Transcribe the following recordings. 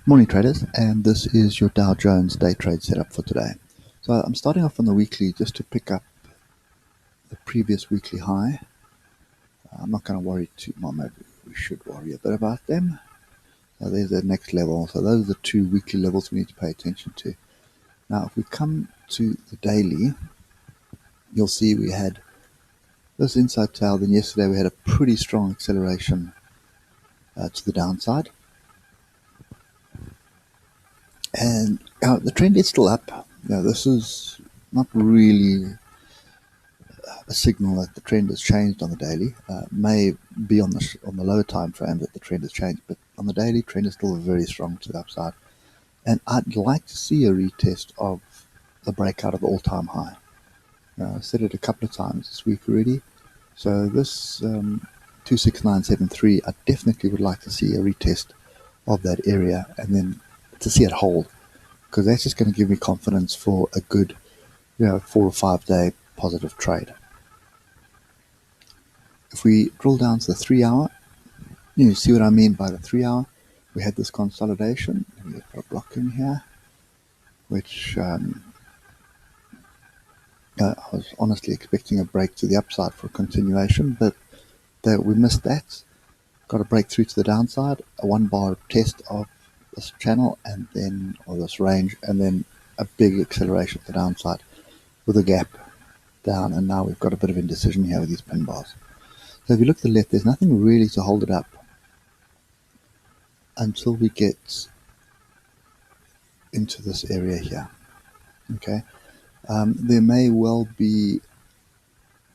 Morning traders, and this is your Dow Jones day trade setup for today. So I'm starting off on the weekly just to pick up the previous weekly high. I'm not going to worry too much, maybe we should worry a bit about them. So there's the next level. So those are the two weekly levels we need to pay attention to. Now if we come to the daily, you'll see we had this inside tail, then yesterday we had a pretty strong acceleration to the downside. And the trend is still up. This is not really a signal that the trend has changed on the daily. May be on the lower time frame that the trend has changed, but on the daily, trend is still very strong to the upside. And I'd like to see a retest of the breakout of the all-time high. I've said it a couple of times this week already. So this 26973, I definitely would like to see a retest of that area and then to see it hold, because that's just going to give me confidence for a good 4 or 5 day positive trade. If we drill down to the 3 hour, you see what I mean by the 3 hour. We had this consolidation. We've got a block in here, which I was honestly expecting a break to the upside for a continuation, but we missed that. Got a break through to the downside, a 1 bar test of this channel and then, or this range, and then a big acceleration to the downside with a gap down, and now we've got a bit of indecision here with these pin bars. So if you look to the left, there's nothing really to hold it up until we get into this area here. Okay, there may well be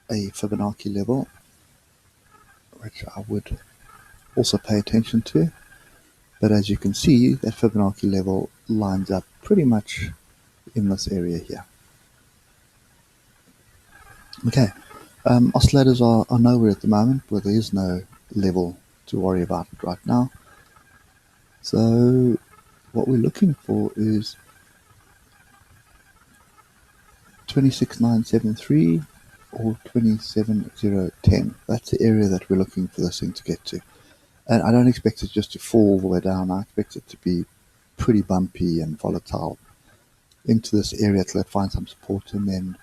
a Fibonacci level, which I would also pay attention to. But as you can see, that Fibonacci level lines up pretty much in this area here. Okay, oscillators are nowhere at the moment, where there is no level to worry about right now. So what we're looking for is 26973 or 27010. That's the area that we're looking for this thing to get to. And I don't expect it just to fall all the way down. I expect it to be pretty bumpy and volatile into this area till it finds some support and then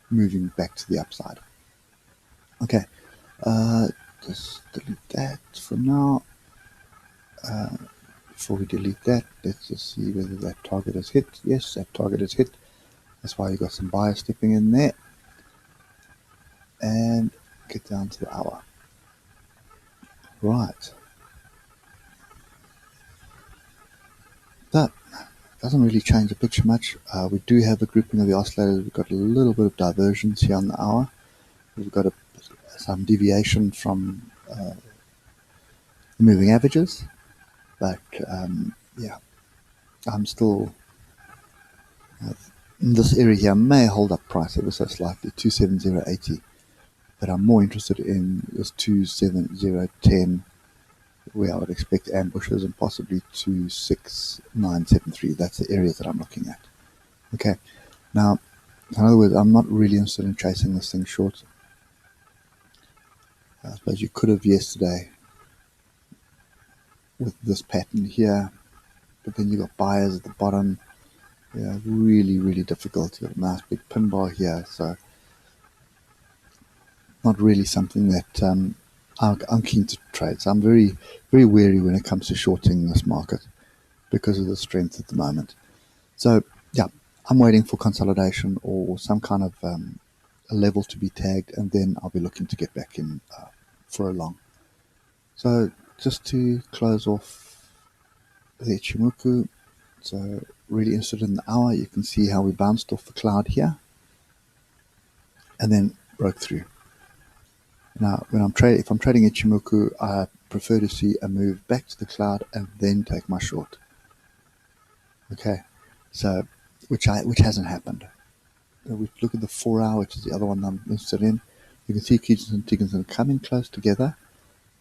moving back to the upside. Okay, just delete that for now. Before we delete that, let's just see whether that target is hit. Yes, that target is hit. That's why you got some buyers stepping in there. And get down to the hour. Right. That doesn't really change the picture much. We do have a grouping of the oscillators. We've got a little bit of divergence here on the hour. We've got some deviation from the moving averages. But yeah, I'm still in this area here. May hold up price ever so slightly, 27080. But I'm more interested in this 27010, where I would expect ambushes, and possibly 26973. That's the areas that I'm looking at. Okay, now in other words, I'm not really interested in chasing this thing short. I suppose you could have yesterday with this pattern here, but then you got buyers at the bottom. Yeah, really difficult. You got a nice big pin bar here, so not really something that I'm keen to trade. So I'm very wary when it comes to shorting this market because of the strength at the moment. So yeah, I'm waiting for consolidation or some kind of a level to be tagged, and then I'll be looking to get back in for a long. So just to close off the ichimoku, so really interested in the hour. You can see how we bounced off the cloud here and then broke through. Now, if I'm trading ichimoku, I prefer to see a move back to the cloud and then take my short. Okay, so which hasn't happened. We look at the 4 hour, which is the other one I'm interested in. You can see Kijans and Tigans are coming close together,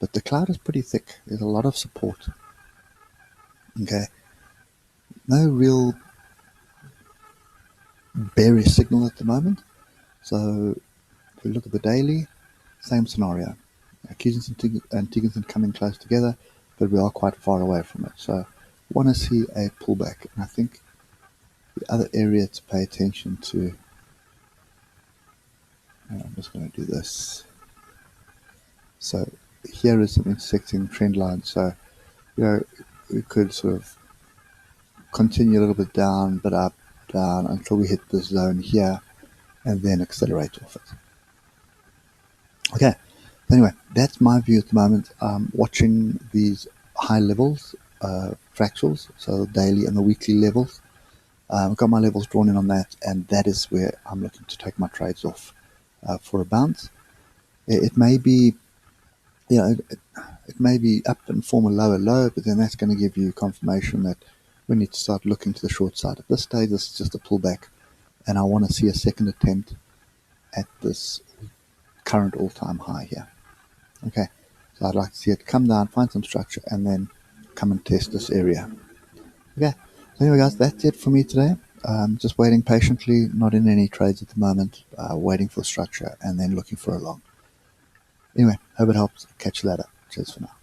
but the cloud is pretty thick. There's a lot of support. Okay, no real bearish signal at the moment. So if we look at the daily, same scenario. Kijans and Tigans coming close together, but we are quite far away from it. So want to see a pullback. And I think the other area to pay attention to, I'm just going to do this. So here is some intersecting trend line. So, we could sort of continue a little bit down, but up, down, until we hit this zone here, and then accelerate off it. Okay, anyway, that's my view at the moment. Watching these high levels, fractals, so the daily and the weekly levels. I've got my levels drawn in on that, and that is where I'm looking to take my trades off for a bounce. It may be, it may be up and form a lower low, but then that's going to give you confirmation that we need to start looking to the short side. At this stage, this is just a pullback, and I want to see a second attempt at this current all-time high here. Okay, so I'd like to see it come down, find some structure, and then come and test this area. Okay, so anyway guys, that's it for me today. Just waiting patiently, not in any trades at the moment, waiting for structure and then looking for a long. Anyway, hope it helps. Catch you later. Cheers for now.